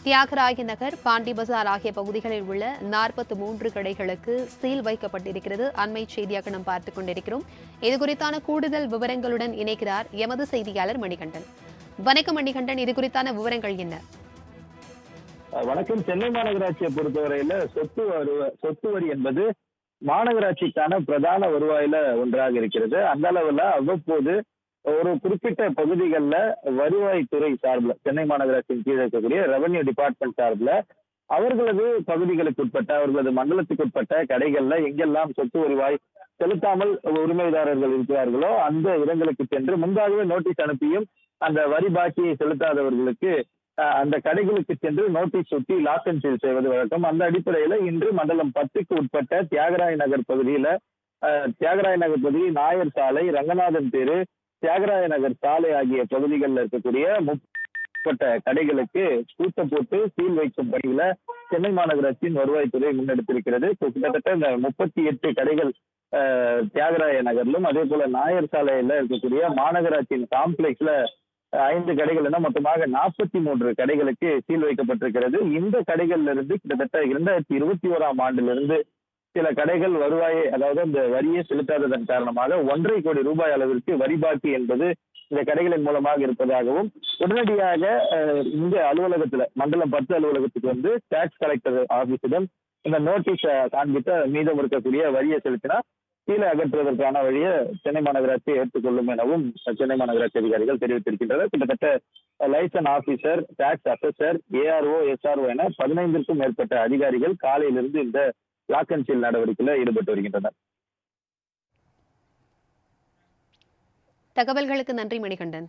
தியாகராய நகர், பாண்டி பஜார் ஆகிய பகுதிகளில் உள்ள 43 கடைகளுக்கு சீல் வைக்கப்பட்டிருக்கிறது. அண்மை செய்தியாக நாம் பார்த்துக் கொண்டிருக்கிறோம். இதுகுறித்தான கூடுதல் விவரங்களுடன் இணைக்கிறார் எமது செய்தியாளர் மணிகண்டன். வணக்கம் மணிகண்டன், இது குறித்தான விவரங்கள் என்ன? வணக்கம். சென்னை மாநகராட்சியை பொறுத்தவரையில சொத்து வரி என்பது மாநகராட்சிக்கான பிரதான வருவாயில ஒன்றாக இருக்கிறது. அந்த அளவுல அவ்வப்போது ஒரு குறிப்பிட்ட பகுதிகளில் வருவாய்த்துறை சார்பில் சென்னை மாநகராட்சியின் கீழ் இருக்கக்கூடிய ரெவன்யூ டிபார்ட்மெண்ட் சார்பில் அவர்களது பகுதிகளுக்கு உட்பட்ட அவர்களது மண்டலத்துக்கு உட்பட்ட கடைகள்ல எங்கெல்லாம் சொத்து வருவாய் செலுத்தாமல் உரிமைதாரர்கள் இருக்கிறார்களோ அந்த இடங்களுக்கு சென்று முன்பாகவே நோட்டீஸ் அனுப்பியும் அந்த வரி பாக்கியை செலுத்தாதவர்களுக்கு அந்த கடைகளுக்கு சென்று நோட்டீஸ் ஒட்டி லாக் அண்ட் சீல் செய்வது வழக்கம். அந்த அடிப்படையில இன்று மண்டலம் 10க்கு உட்பட்ட தியாகராய நகர் பகுதியில நாயர் சாலை, ரங்கநாதன் தெரு, தியாகராய நகர் சாலை ஆகிய பகுதிகளில் இருக்கக்கூடிய முப்பட்ட கடைகளுக்கு பூட்ட போட்டு சீல் வைக்கும் பணியில சென்னை மாநகராட்சியின் வருவாய்த்துறை முன்னெடுத்திருக்கிறது. கிட்டத்தட்ட இந்த 38 கடைகள் தியாகராய நகர்லும் அதே போல நாயர் சாலையில இருக்கக்கூடிய மாநகராட்சியின் காம்ப்ளெக்ஸ்ல 5 கடைகள் என மொத்தமாக 43 கடைகளுக்கு சீல் வைக்கப்பட்டிருக்கிறது. இந்த கடைகள்ல இருந்து கிட்டத்தட்ட 2021ஆம் ஆண்டிலிருந்து சில கடைகள் வருவாயை, அதாவது அந்த வரியை செலுத்தாததன் காரணமாக 1.5 கோடி ரூபாய் அளவிற்கு வரி பாக்கி என்பது இந்த கடைகளின் மூலமாக இருப்பதாகவும் உடனடியாக இந்த அலுவலகத்துல மண்டலம் 10 அலுவலகத்துக்கு வந்து டாக்ஸ் கலெக்டர் ஆபீஸிடம் இந்த நோட்டீஸ் காண்பித்த மீதம் இருக்கக்கூடிய வரியை செலுத்தினா கீழே அகற்றுவதற்கான வழியை சென்னை மாநகராட்சி ஏற்றுக்கொள்ளும் எனவும் சென்னை மாநகராட்சி அதிகாரிகள் தெரிவித்திருக்கின்றனர். கிட்டத்தட்ட liaison officer, tax assessor, ARO, SRO என 15க்கும் மேற்பட்ட அதிகாரிகள் காலையிலிருந்து இந்த லாக் அண்ட் சீல் நடவடிக்கையில் ஈடுபட்டு வருகின்றனர். தகவல்களுக்கு நன்றி மணிகண்டன்.